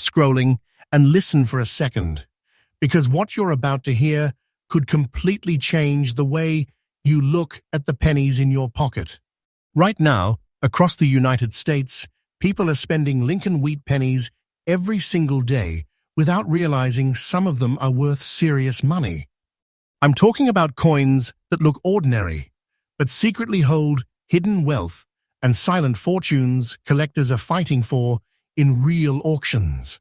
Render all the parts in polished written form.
scrolling, and listen for a second, because what you're about to hear could completely change the way you look at the pennies in your pocket. Right now, across the United States, people are spending Lincoln wheat pennies every single day without realizing some of them are worth serious money. I'm talking about coins that look ordinary, but secretly hold hidden wealth and silent fortunes collectors are fighting for in real auctions.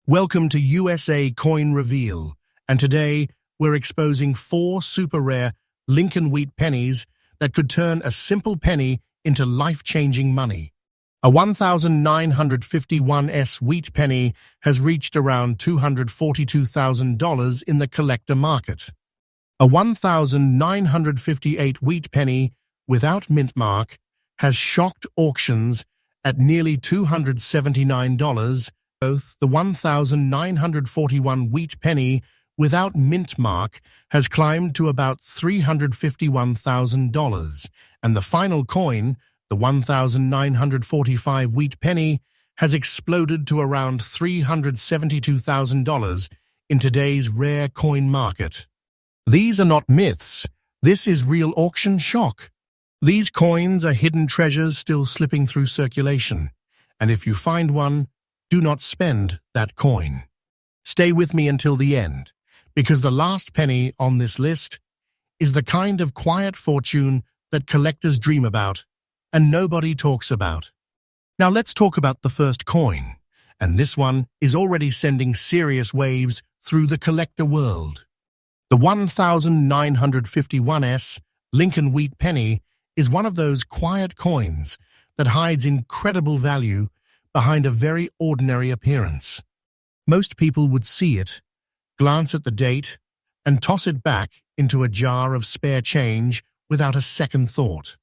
Welcome to USA Coin Reveal, and today we're exposing 4 super rare Lincoln wheat pennies that could turn a simple penny into life-changing money. A 1951s wheat penny has reached around $242,000 in the collector market. A 1958 wheat penny without mint mark has shocked auctions at nearly $279. Both the 1941 wheat penny without mint mark has climbed to about $351,000, and the final coin, the 1945 wheat penny, has exploded to around $372,000 in today's rare coin market. These are not myths. This is real auction shock. These coins are hidden treasures still slipping through circulation, and if you find one, do not spend that coin. Stay with me until the end, because the last penny on this list is the kind of quiet fortune that collectors dream about and nobody talks about. Now let's talk about the first coin, and this one is already sending serious waves through the collector world. The 1951s Lincoln wheat penny is one of those quiet coins that hides incredible value behind a very ordinary appearance. Most people would see it, glance at the date, and toss it back into a jar of spare change without a second thought.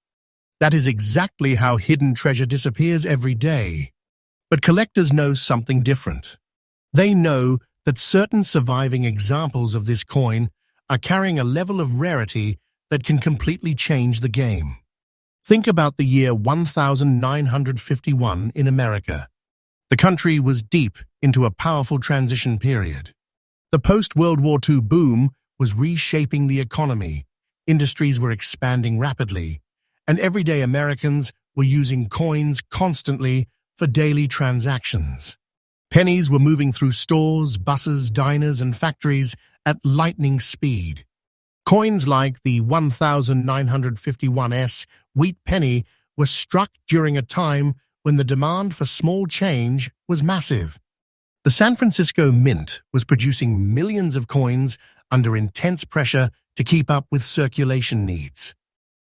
That is exactly how hidden treasure disappears every day. But collectors know something different. They know that certain surviving examples of this coin are carrying a level of rarity that can completely change the game. Think about the year 1951 in America. The country was deep into a powerful transition period. The post-World War II boom was reshaping the economy, industries were expanding rapidly, and everyday Americans were using coins constantly for daily transactions. Pennies were moving through stores, buses, diners, and factories at lightning speed. Coins like the 1951s wheat penny were struck during a time when the demand for small change was massive. The San Francisco Mint was producing millions of coins under intense pressure to keep up with circulation needs.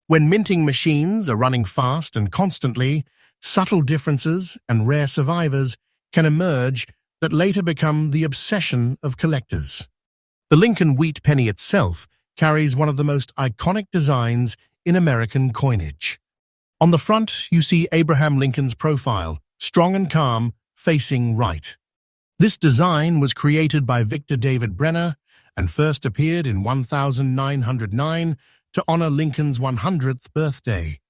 When minting machines are running fast and constantly, subtle differences and rare survivors can emerge that later become the obsession of collectors. The Lincoln wheat penny itself carries one of the most iconic designs in American coinage. On the front, you see Abraham Lincoln's profile, strong and calm, facing right. This design was created by Victor David Brenner and first appeared in 1909 to honor Lincoln's 100th birthday.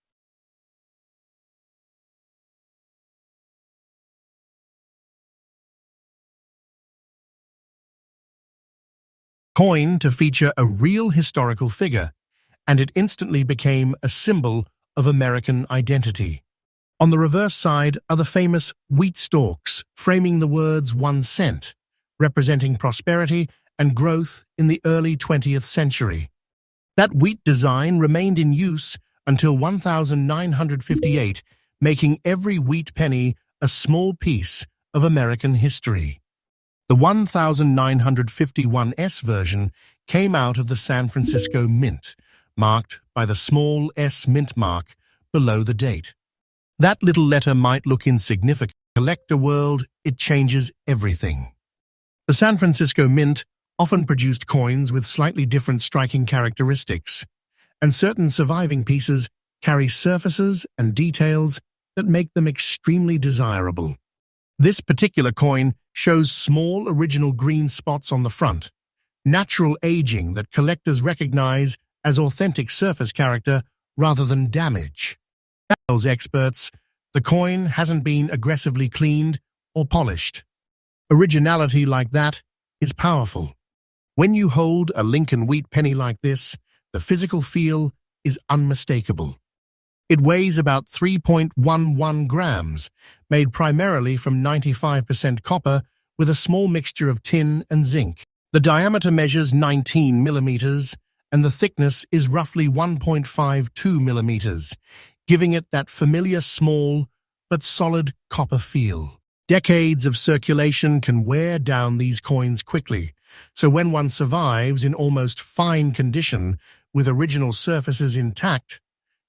Coin to feature a real historical figure, and it instantly became a symbol of American identity. On the reverse side are the famous wheat stalks, framing the words 1 cent, representing prosperity and growth in the early 20th century. That wheat design remained in use until 1958, making every wheat penny a small piece of American history. The 1951s version came out of the San Francisco Mint, marked by the small S mint mark below the date. That little letter might look insignificant. In the collector world, it changes everything. The San Francisco Mint often produced coins with slightly different striking characteristics, and certain surviving pieces carry surfaces and details that make them extremely desirable. This particular coin shows small original green spots on the front, natural aging that collectors recognize as authentic surface character rather than damage. Tells experts, the coin hasn't been aggressively cleaned or polished. Originality like that is powerful. When you hold a Lincoln wheat penny like this, the physical feel is unmistakable. It weighs about 3.11 grams, made primarily from 95% copper with a small mixture of tin and zinc. The diameter measures 19 millimeters, and the thickness is roughly 1.52 millimeters, giving it that familiar small but solid copper feel. Decades of circulation can wear down these coins quickly, so when one survives in almost fine condition with original surfaces intact,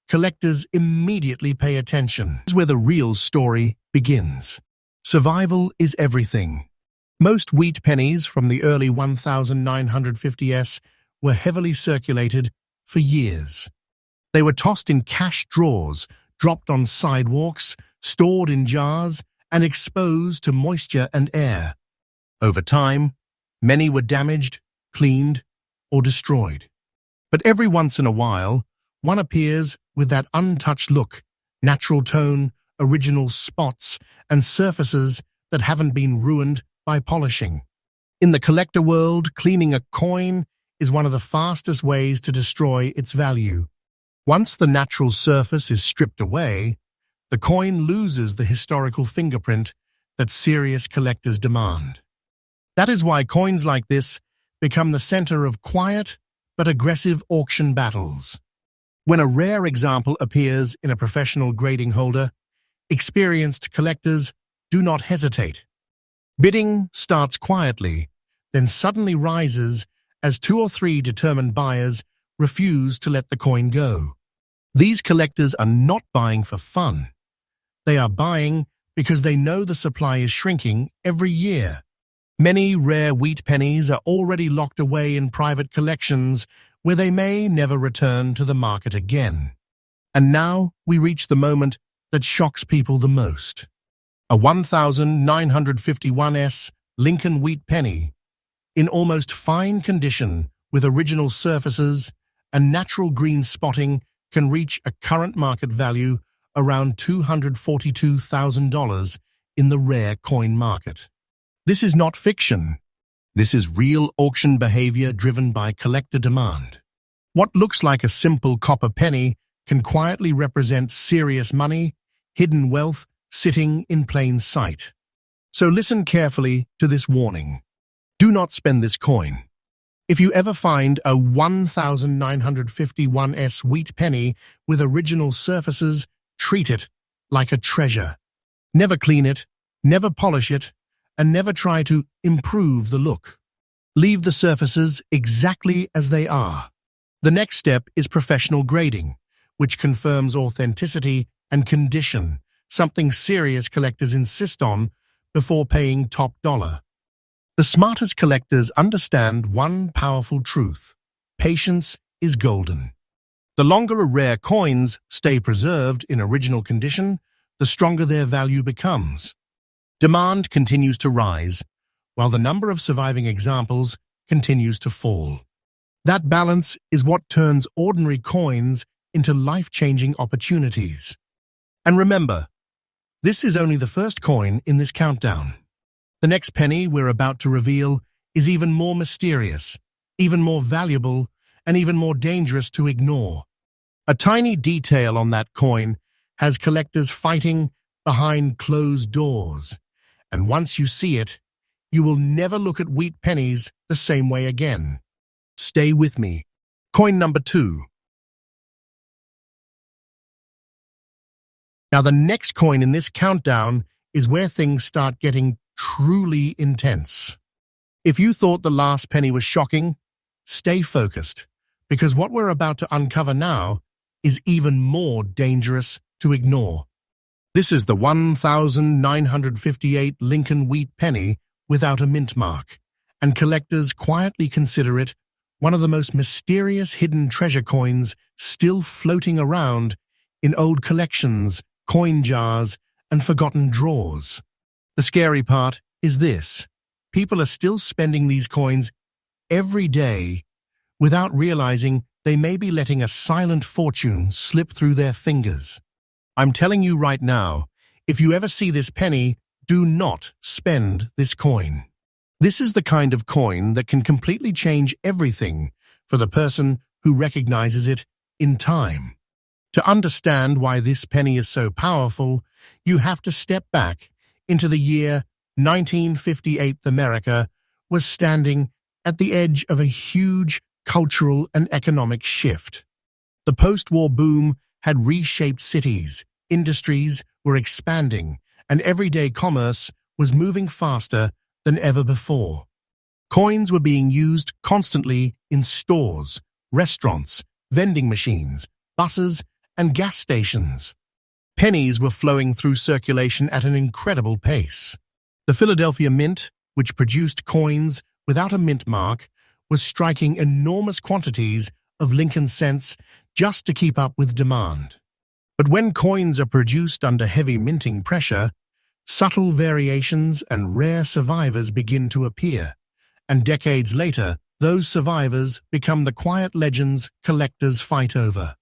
collectors immediately pay attention. This is where the real story begins. Survival is everything. Most wheat pennies from the early 1950s were heavily circulated for years. They were tossed in cash drawers, dropped on sidewalks, stored in jars, and exposed to moisture and air. Over time, many were damaged, cleaned, or destroyed. But every once in a while, one appears with that untouched look, natural tone, original spots, and surfaces that haven't been ruined by polishing. In the collector world, cleaning a coin is one of the fastest ways to destroy its value. Once the natural surface is stripped away, the coin loses the historical fingerprint that serious collectors demand. That is why coins like this become the center of quiet but aggressive auction battles. When a rare example appears in a professional grading holder, experienced collectors do not hesitate. Bidding starts quietly, then suddenly rises as 2 or 3 determined buyers refuse to let the coin go. These collectors are not buying for fun. They are buying because they know the supply is shrinking every year. Many rare wheat pennies are already locked away in private collections where they may never return to the market again. And now we reach the moment that shocks people the most. A 1951s Lincoln wheat penny, in almost fine condition with original surfaces and natural green spotting, can reach a current market value around $242,000 in the rare coin market. This is not fiction. This is real auction behavior driven by collector demand. What looks like a simple copper penny can quietly represent serious money, hidden wealth sitting in plain sight. So listen carefully to this warning. Do not spend this coin. If you ever find a 1951s wheat penny with original surfaces, treat it like a treasure. Never clean it, never polish it, and never try to improve the look. Leave the surfaces exactly as they are. The next step is professional grading, which confirms authenticity and condition, something serious collectors insist on before paying top dollar. The smartest collectors understand one powerful truth: patience is golden. The longer a rare coins stay preserved in original condition, the stronger their value becomes. Demand continues to rise, while the number of surviving examples continues to fall. That balance is what turns ordinary coins into life-changing opportunities. And remember, this is only the first coin in this countdown. The next penny we're about to reveal is even more mysterious, even more valuable, and even more dangerous to ignore. A tiny detail on that coin has collectors fighting behind closed doors, and once you see it, you will never look at wheat pennies the same way again. Stay with me. Coin number 2. Now, the next coin in this countdown is where things start getting truly intense. If you thought the last penny was shocking, stay focused, because what we're about to uncover now is even more dangerous to ignore. This is the 1958 Lincoln wheat penny without a mint mark, and collectors quietly consider it one of the most mysterious hidden treasure coins still floating around in old collections, coin jars, and forgotten drawers. The scary part is this: people are still spending these coins every day without realizing they may be letting a silent fortune slip through their fingers. I'm telling you right now, if you ever see this penny, Do not spend this coin. This is the kind of coin that can completely change everything for the person who recognizes it in time. To understand why this penny is so powerful, you have to step back into the year 1958. America was standing at the edge of a huge cultural and economic shift. The post-war boom had reshaped cities, industries were expanding, and everyday commerce was moving faster than ever before. Coins were being used constantly in stores, restaurants, vending machines, buses, and gas stations. Pennies were flowing through circulation at an incredible pace. The Philadelphia Mint, which produced coins without a mint mark, was striking enormous quantities of Lincoln cents just to keep up with demand. But when coins are produced under heavy minting pressure, subtle variations and rare survivors begin to appear, and decades later, those survivors become the quiet legends collectors fight over.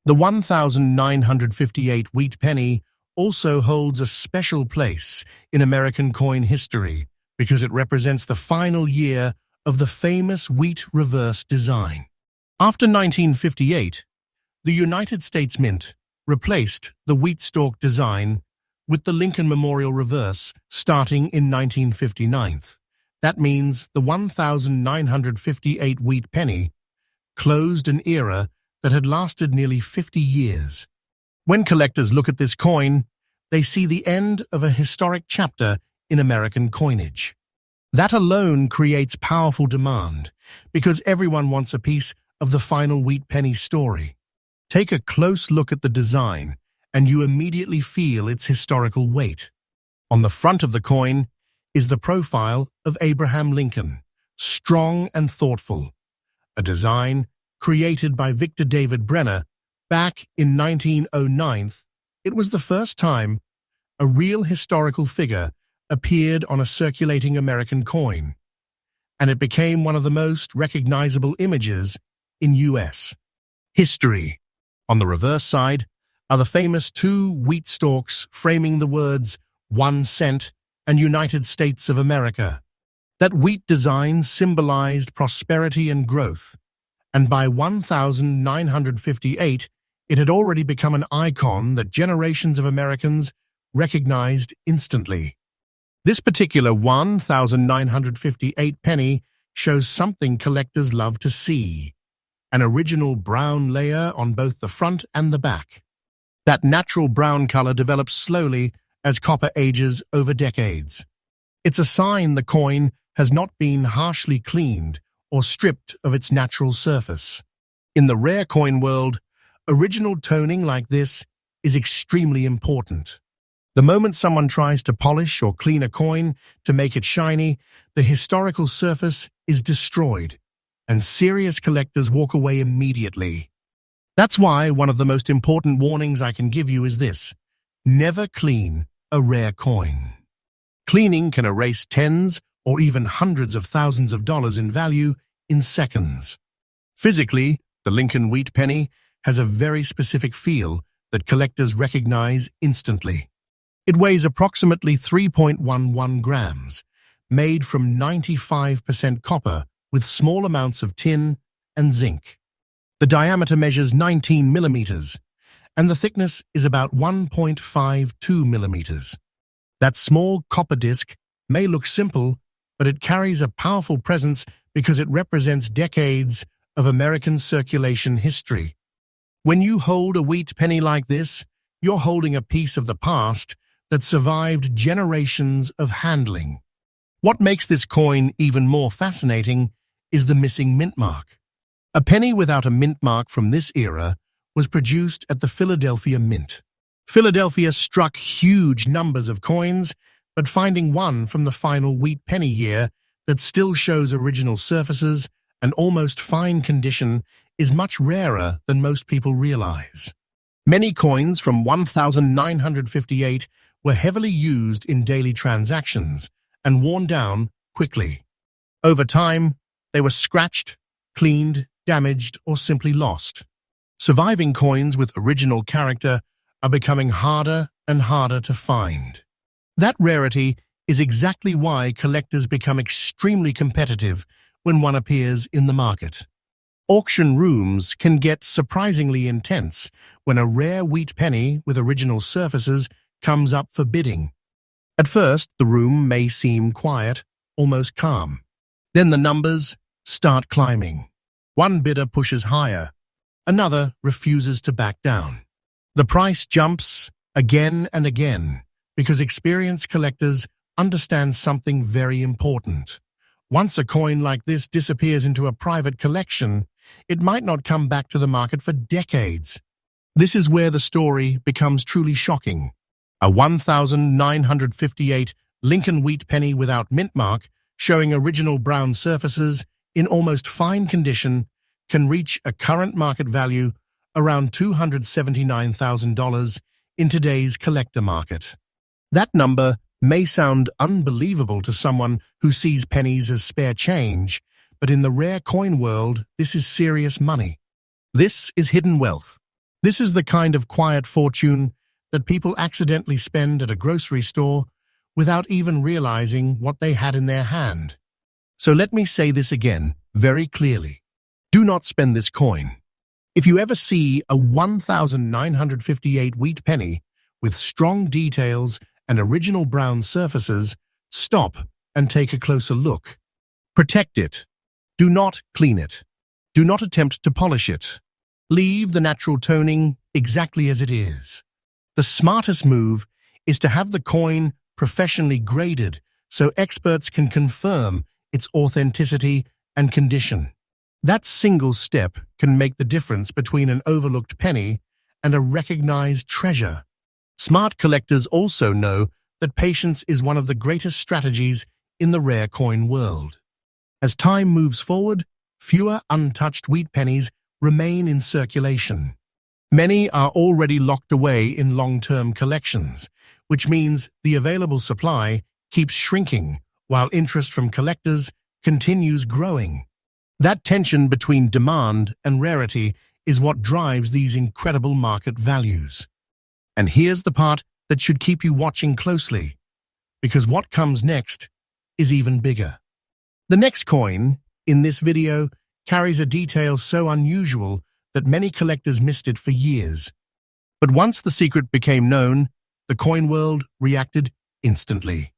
The 1958 wheat penny also holds a special place in American coin history because it represents the final year of the famous wheat reverse design. After 1958, the United States Mint replaced the wheat stalk design with the Lincoln Memorial reverse starting in 1959. That means the 1958 wheat penny closed an era that had lasted nearly 50 years. When collectors look at this coin, they see the end of a historic chapter in American coinage. That alone creates powerful demand because everyone wants a piece of the final wheat penny story. Take a close look at the design, and you immediately feel its historical weight. On the front of the coin is the profile of Abraham Lincoln, strong and thoughtful, a design created by Victor David Brenner back in 1909. It was the first time a real historical figure appeared on a circulating American coin, and it became one of the most recognizable images in U.S. history. On the reverse side are the famous two wheat stalks framing the words 1 cent and United States of America. That wheat design symbolized prosperity and growth, and by 1958, it had already become an icon that generations of Americans recognized instantly. This particular 1958 penny shows something collectors love to see: an original brown layer on both the front and the back. That natural brown color develops slowly as copper ages over decades. It's a sign the coin has not been harshly cleaned or stripped of its natural surface. In the rare coin world, original toning like this is extremely important. The moment someone tries to polish or clean a coin to make it shiny, the historical surface is destroyed, and serious collectors walk away immediately. That's why one of the most important warnings I can give you is this: never clean a rare coin. Cleaning can erase tens or even hundreds of thousands of dollars in value in seconds. Physically, the Lincoln wheat penny has a very specific feel that collectors recognize instantly. It weighs approximately 3.11 grams, made from 95% copper with small amounts of tin and zinc. The diameter measures 19 millimeters, and the thickness is about 1.52 millimeters. That small copper disc may look simple, but it carries a powerful presence because it represents decades of American circulation history. When you hold a wheat penny like this, you're holding a piece of the past that survived generations of handling. What makes this coin even more fascinating is the missing mint mark. A penny without a mint mark from this era was produced at the Philadelphia Mint. Philadelphia struck huge numbers of coins, but finding one from the final wheat penny year that still shows original surfaces and almost fine condition is much rarer than most people realize. Many coins from 1958 were heavily used in daily transactions and worn down quickly. Over time, they were scratched, cleaned, damaged, or simply lost. Surviving coins with original character are becoming harder and harder to find. That rarity is exactly why collectors become extremely competitive when one appears in the market. Auction rooms can get surprisingly intense when a rare wheat penny with original surfaces comes up for bidding. At first, the room may seem quiet, almost calm. Then the numbers start climbing. One bidder pushes higher, another refuses to back down. The price jumps again and again because experienced collectors understand something very important. Once a coin like this disappears into a private collection, it might not come back to the market for decades. This is where the story becomes truly shocking. A 1958 Lincoln wheat penny without mint mark, showing original brown surfaces in almost fine condition, can reach a current market value around $279,000 in today's collector market. That number may sound unbelievable to someone who sees pennies as spare change, but in the rare coin world, this is serious money. This is hidden wealth. This is the kind of quiet fortune that people accidentally spend at a grocery store without even realizing what they had in their hand. So let me say this again, very clearly. Do not spend this coin. If you ever see a 1958 wheat penny with strong details and original brown surfaces, stop and take a closer look. Protect it. Do not clean it. Do not attempt to polish it. Leave the natural toning exactly as it is. The smartest move is to have the coin professionally graded so experts can confirm its authenticity and condition. That single step can make the difference between an overlooked penny and a recognized treasure. Smart collectors also know that patience is one of the greatest strategies in the rare coin world. As time moves forward, fewer untouched wheat pennies remain in circulation. Many are already locked away in long-term collections, which means the available supply keeps shrinking while interest from collectors continues growing. That tension between demand and rarity is what drives these incredible market values. And here's the part that should keep you watching closely, because what comes next is even bigger. The next coin in this video carries a detail so unusual that many collectors missed it for years. But once the secret became known, the coin world reacted instantly.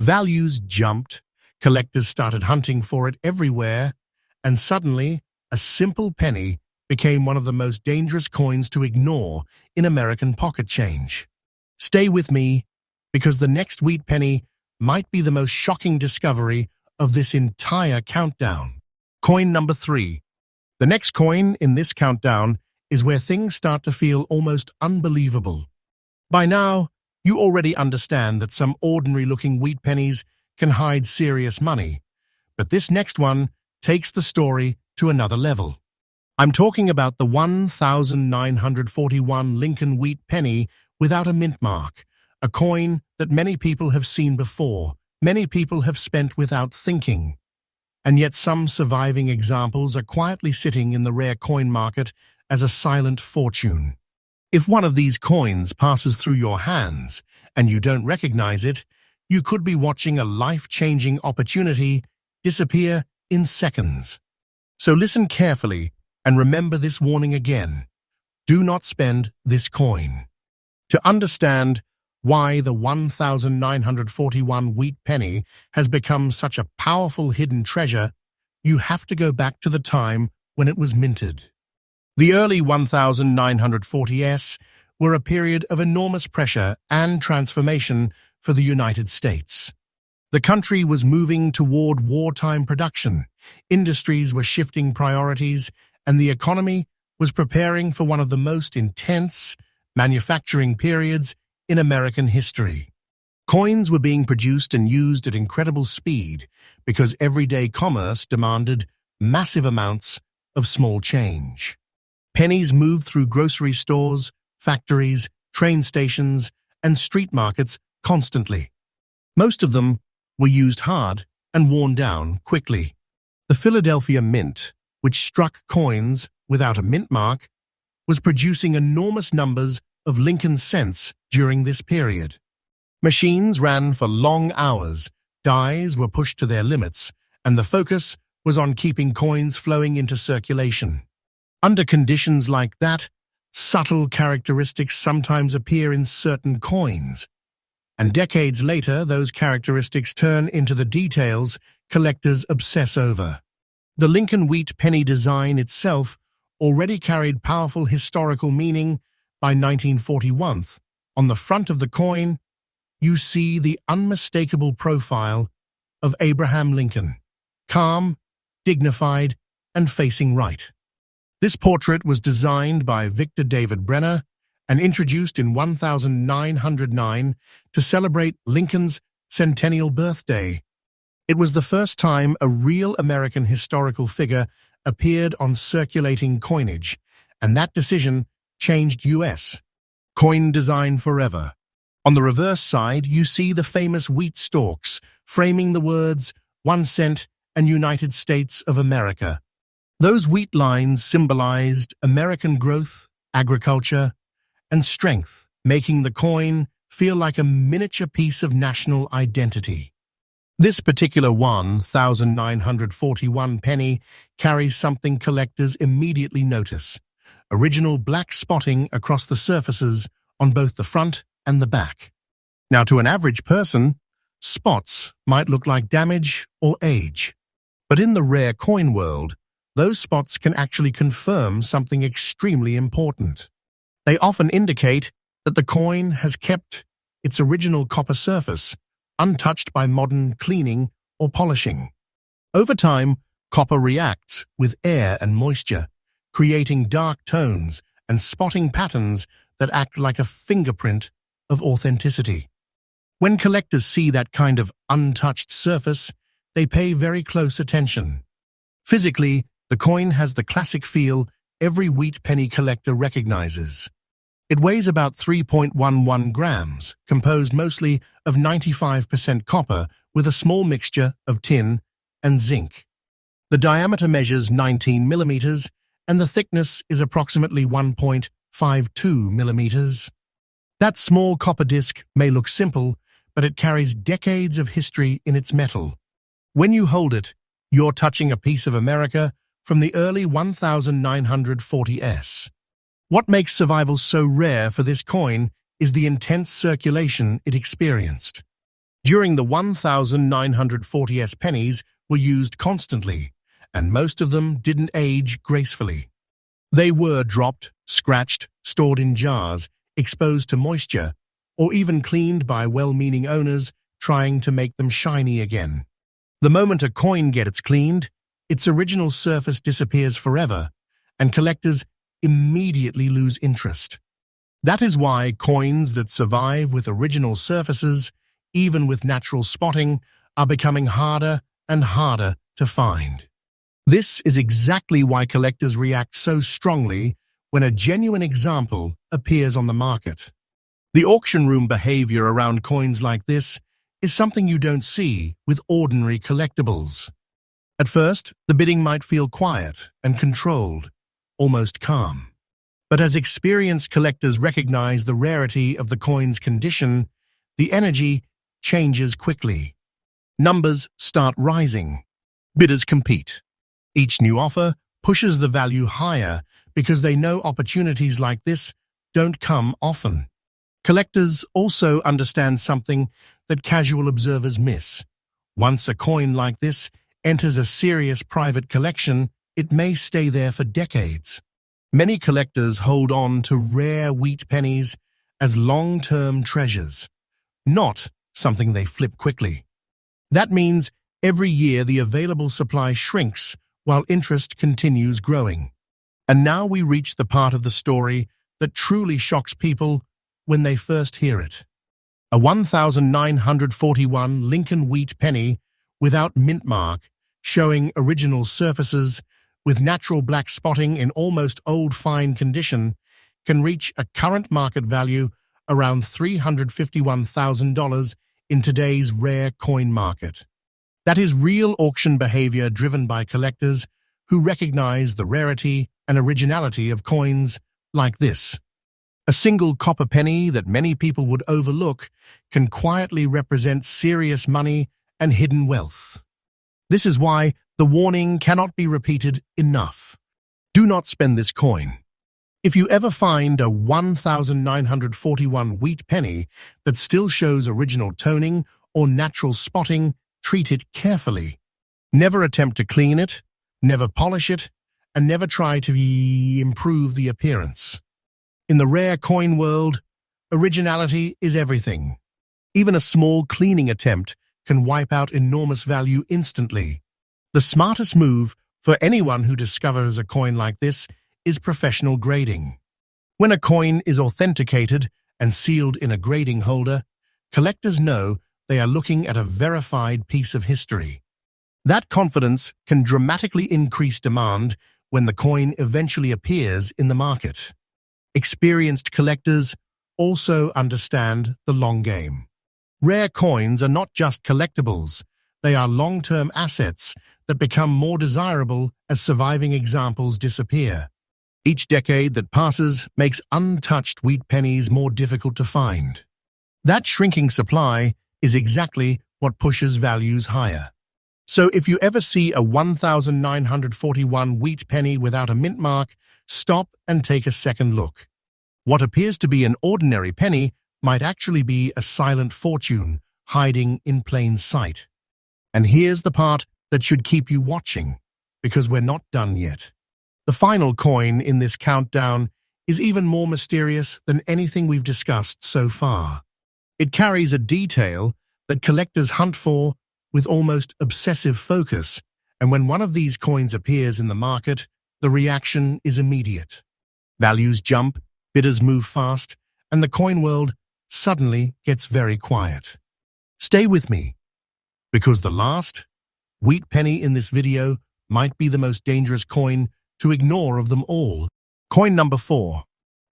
Values jumped, collectors started hunting for it everywhere, and suddenly a simple penny became one of the most dangerous coins to ignore in American pocket change. Stay with me, because the next wheat penny might be the most shocking discovery of this entire countdown. Coin number 3. The next coin in this countdown is where things start to feel almost unbelievable. By now, you already understand that some ordinary-looking wheat pennies can hide serious money, but this next one takes the story to another level. I'm talking about the 1941 Lincoln wheat penny without a mint mark, a coin that many people have seen before, many people have spent without thinking. And yet some surviving examples are quietly sitting in the rare coin market as a silent fortune. If one of these coins passes through your hands and you don't recognize it, you could be watching a life-changing opportunity disappear in seconds. So listen carefully and remember this warning again. Do not spend this coin. To understand why the 1941 wheat penny has become such a powerful hidden treasure, you have to go back to the time when it was minted. The early 1940s were a period of enormous pressure and transformation for the United States. The country was moving toward wartime production, industries were shifting priorities, and the economy was preparing for one of the most intense manufacturing periods in American history. Coins were being produced and used at incredible speed because everyday commerce demanded massive amounts of small change. Pennies moved through grocery stores, factories, train stations, and street markets constantly. Most of them were used hard and worn down quickly. The Philadelphia Mint, which struck coins without a mint mark, was producing enormous numbers of Lincoln cents during this period. Machines ran for long hours, dies were pushed to their limits, and the focus was on keeping coins flowing into circulation. Under conditions like that, subtle characteristics sometimes appear in certain coins, and decades later those characteristics turn into the details collectors obsess over. The Lincoln wheat penny design itself already carried powerful historical meaning by 1941. On the front of the coin, you see the unmistakable profile of Abraham Lincoln, calm, dignified, and facing right. This portrait was designed by Victor David Brenner and introduced in 1909 to celebrate Lincoln's centennial birthday. It was the first time a real American historical figure appeared on circulating coinage, and that decision changed U.S. coin design forever. On the reverse side, you see the famous wheat stalks, framing the words 1 cent and United States of America. Those wheat lines symbolized American growth, agriculture, and strength, making the coin feel like a miniature piece of national identity. This particular 1941 penny carries something collectors immediately notice: original black spotting across the surfaces on both the front and the back. Now, to an average person, spots might look like damage or age. But in the rare coin world, those spots can actually confirm something extremely important. They often indicate that the coin has kept its original copper surface, untouched by modern cleaning or polishing. Over time, copper reacts with air and moisture, creating dark tones and spotting patterns that act like a fingerprint of authenticity. When collectors see that kind of untouched surface, they pay very close attention. Physically, the coin has the classic feel every wheat penny collector recognizes. It weighs about 3.11 grams, composed mostly of 95% copper with a small mixture of tin and zinc. The diameter measures 19 millimeters, and the thickness is approximately 1.52 millimeters. That small copper disc may look simple, but it carries decades of history in its metal. When you hold it, you're touching a piece of America from the early 1940s. What makes survival so rare for this coin is the intense circulation it experienced. During the 1940s, pennies were used constantly, and most of them didn't age gracefully. They were dropped, scratched, stored in jars, exposed to moisture, or even cleaned by well-meaning owners trying to make them shiny again. The moment a coin gets cleaned, its original surface disappears forever, and collectors immediately lose interest. That is why coins that survive with original surfaces, even with natural spotting, are becoming harder and harder to find. This is exactly why collectors react so strongly when a genuine example appears on the market. The auction room behavior around coins like this is something you don't see with ordinary collectibles. At first, the bidding might feel quiet and controlled, almost calm. But as experienced collectors recognize the rarity of the coin's condition, the energy changes quickly. Numbers start rising. Bidders compete. Each new offer pushes the value higher because they know opportunities like this don't come often. Collectors also understand something that casual observers miss. Once a coin like this enters a serious private collection, it may stay there for decades. Many collectors hold on to rare wheat pennies as long-term treasures, not something they flip quickly. That means every year the available supply shrinks while interest continues growing. And now we reach the part of the story that truly shocks people when they first hear it. A 1941 Lincoln wheat penny without mint mark, showing original surfaces with natural black spotting in almost old fine condition, can reach a current market value around $351,000 in today's rare coin market. That is real auction behavior driven by collectors who recognize the rarity and originality of coins like this. A single copper penny that many people would overlook can quietly represent serious money and hidden wealth. This is why the warning cannot be repeated enough. Do not spend this coin. If you ever find a 1941 wheat penny that still shows original toning or natural spotting, treat it carefully. Never attempt to clean it, never polish it, and never try to improve the appearance. In the rare coin world, originality is everything. Even a small cleaning attempt can wipe out enormous value instantly. The smartest move for anyone who discovers a coin like this is professional grading. When a coin is authenticated and sealed in a grading holder, collectors know they are looking at a verified piece of history. That confidence can dramatically increase demand when the coin eventually appears in the market. Experienced collectors also understand the long game. Rare coins are not just collectibles, they are long-term assets that become more desirable as surviving examples disappear. Each decade that passes makes untouched wheat pennies more difficult to find. That shrinking supply is exactly what pushes values higher. So if you ever see a 1941 wheat penny without a mint mark, stop and take a second look. What appears to be an ordinary penny might actually be a silent fortune hiding in plain sight. And here's the part that should keep you watching, because we're not done yet. The final coin in this countdown is even more mysterious than anything we've discussed so far. It carries a detail that collectors hunt for with almost obsessive focus, and when one of these coins appears in the market, the reaction is immediate. Values jump, bidders move fast, and the coin world suddenly gets very quiet. Stay with me, because the last wheat penny in this video might be the most dangerous coin to ignore of them all. Coin number 4.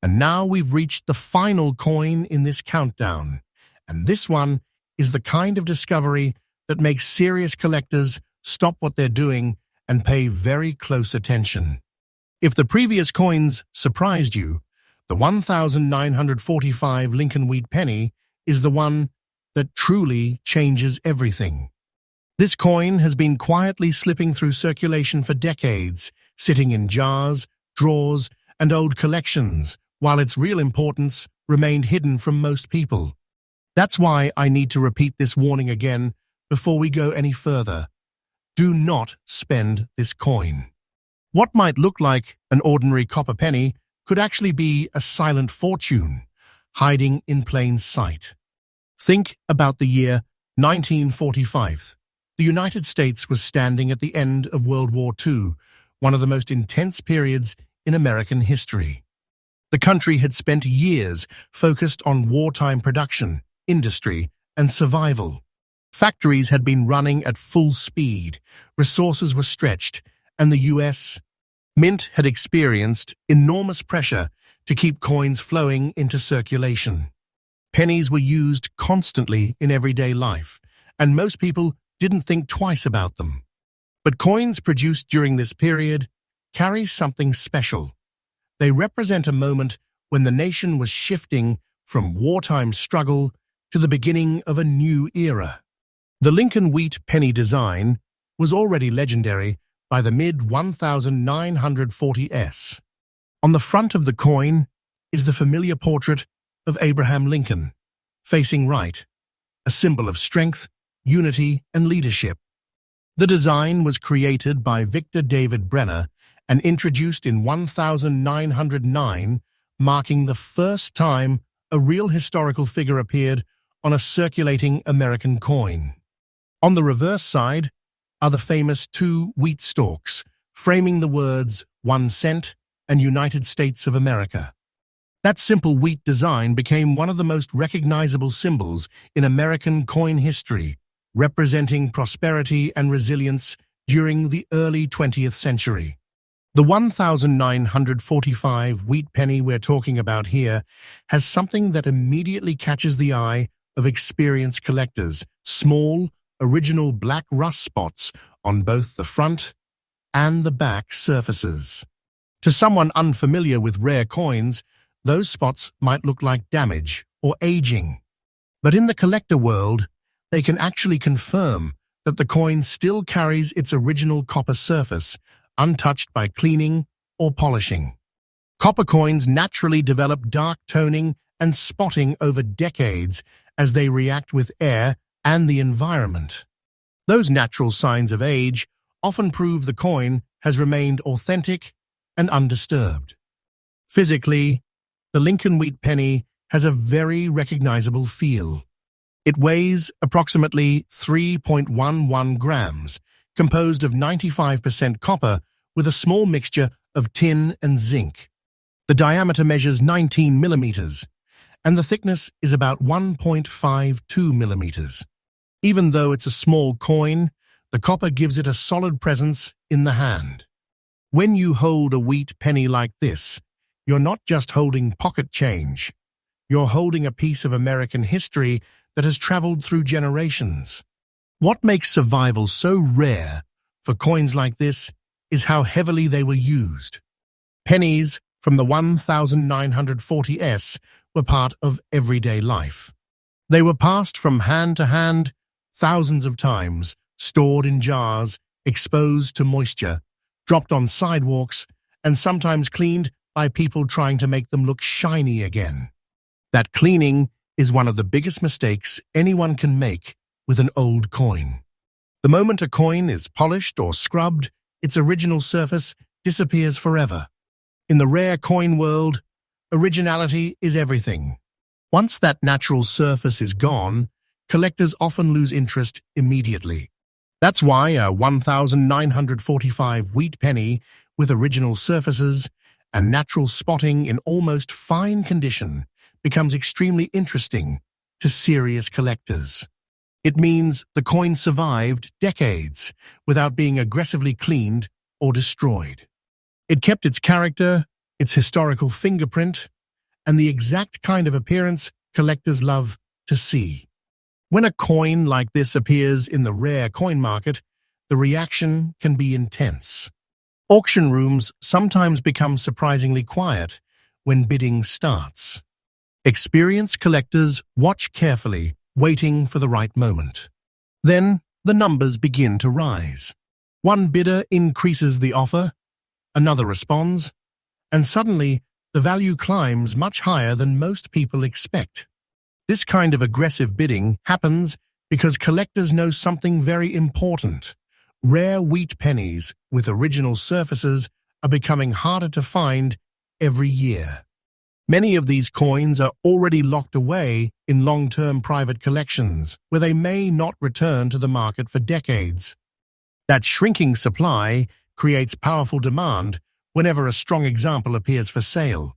And now we've reached the final coin in this countdown, and this one is the kind of discovery that makes serious collectors stop what they're doing and pay very close attention. If the previous coins surprised you, the 1945 Lincoln wheat penny is the one that truly changes everything. This coin has been quietly slipping through circulation for decades, sitting in jars, drawers, and old collections, while its real importance remained hidden from most people. That's why I need to repeat this warning again before we go any further. Do not spend this coin. What might look like an ordinary copper penny could actually be a silent fortune, hiding in plain sight. Think about the year 1945. The United States was standing at the end of World War II, one of the most intense periods in American history. The country had spent years focused on wartime production, industry, and survival. Factories had been running at full speed, resources were stretched, and the U.S. Mint had experienced enormous pressure to keep coins flowing into circulation. Pennies were used constantly in everyday life, and most people didn't think twice about them. But coins produced during this period carry something special. They represent a moment when the nation was shifting from wartime struggle to the beginning of a new era. The Lincoln wheat penny design was already legendary by the mid-1940s. On the front of the coin is the familiar portrait of Abraham Lincoln, facing right, a symbol of strength, unity, and leadership. The design was created by Victor David Brenner and introduced in 1909, marking the first time a real historical figure appeared on a circulating American coin. On the reverse side are the famous 2 wheat stalks, framing the words 1 cent and United States of America. That simple wheat design became one of the most recognizable symbols in American coin history, representing prosperity and resilience during the early 20th century. The 1945 wheat penny we're talking about here has something that immediately catches the eye of experienced collectors: small, original black rust spots on both the front and the back surfaces. To someone unfamiliar with rare coins, those spots might look like damage or aging. But in the collector world, they can actually confirm that the coin still carries its original copper surface, untouched by cleaning or polishing. Copper coins naturally develop dark toning and spotting over decades as they react with air and the environment. Those natural signs of age often prove the coin has remained authentic and undisturbed. Physically, the Lincoln Wheat penny has a very recognizable feel. It weighs approximately 3.11 grams, composed of 95% copper with a small mixture of tin and zinc. The diameter measures 19 millimeters, and the thickness is about 1.52 millimeters. Even though it's a small coin, the copper gives it a solid presence in the hand. When you hold a wheat penny like this, you're not just holding pocket change. You're holding a piece of American history that has traveled through generations. What makes survival so rare for coins like this is how heavily they were used. Pennies from the 1940s were part of everyday life. They were passed from hand to hand thousands of times, stored in jars, exposed to moisture, dropped on sidewalks, and sometimes cleaned by people trying to make them look shiny again. That cleaning is one of the biggest mistakes anyone can make with an old coin. The moment a coin is polished or scrubbed, its original surface disappears forever. In the rare coin world, originality is everything. Once that natural surface is gone, collectors often lose interest immediately. That's why a 1945 wheat penny with original surfaces and natural spotting in almost fine condition becomes extremely interesting to serious collectors. It means the coin survived decades without being aggressively cleaned or destroyed. It kept its character, its historical fingerprint, and the exact kind of appearance collectors love to see. When a coin like this appears in the rare coin market, the reaction can be intense. Auction rooms sometimes become surprisingly quiet when bidding starts. Experienced collectors watch carefully, waiting for the right moment. Then the numbers begin to rise. One bidder increases the offer, another responds, and suddenly the value climbs much higher than most people expect. This kind of aggressive bidding happens because collectors know something very important. Rare wheat pennies with original surfaces are becoming harder to find every year. Many of these coins are already locked away in long-term private collections, where they may not return to the market for decades. That shrinking supply creates powerful demand whenever a strong example appears for sale.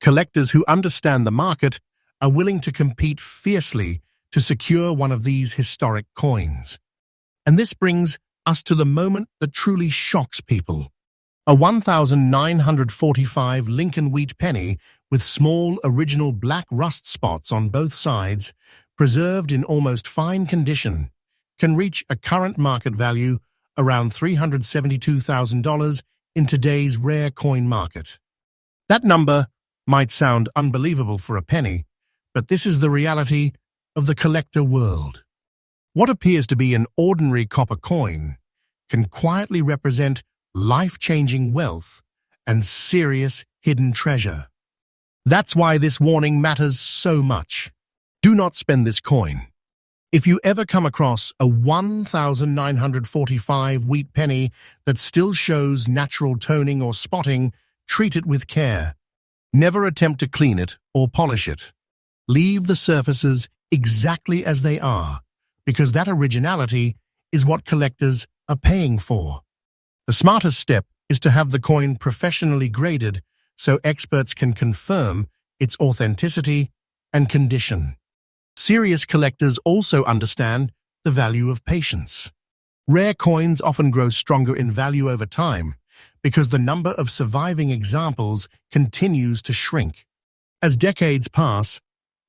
Collectors who understand the market are willing to compete fiercely to secure one of these historic coins. And this brings us to the moment that truly shocks people. A 1945 Lincoln Wheat penny with small original black rust spots on both sides, preserved in almost fine condition, can reach a current market value around $372,000 in today's rare coin market. That number might sound unbelievable for a penny, but this is the reality of the collector world. What appears to be an ordinary copper coin can quietly represent life-changing wealth and serious hidden treasure. That's why this warning matters so much. Do not spend this coin. If you ever come across a 1945 wheat penny that still shows natural toning or spotting, treat it with care. Never attempt to clean it or polish it. Leave the surfaces exactly as they are, because that originality is what collectors are paying for. The smartest step is to have the coin professionally graded so experts can confirm its authenticity and condition. Serious collectors also understand the value of patience. Rare coins often grow stronger in value over time because the number of surviving examples continues to shrink. As decades pass,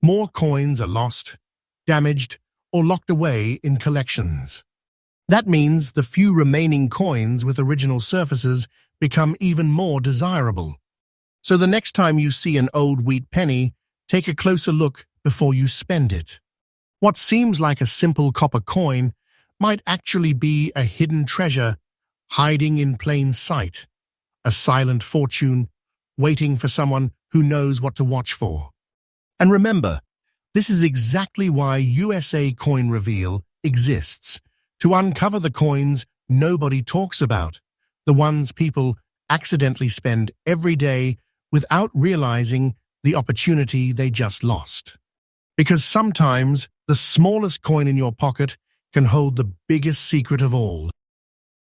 more coins are lost, damaged, or locked away in collections. That means the few remaining coins with original surfaces become even more desirable. So the next time you see an old wheat penny, take a closer look before you spend it. What seems like a simple copper coin might actually be a hidden treasure hiding in plain sight, a silent fortune waiting for someone who knows what to watch for. And remember, this is exactly why USA Coin Reveal exists, to uncover the coins nobody talks about, the ones people accidentally spend every day without realizing the opportunity they just lost. Because sometimes the smallest coin in your pocket can hold the biggest secret of all.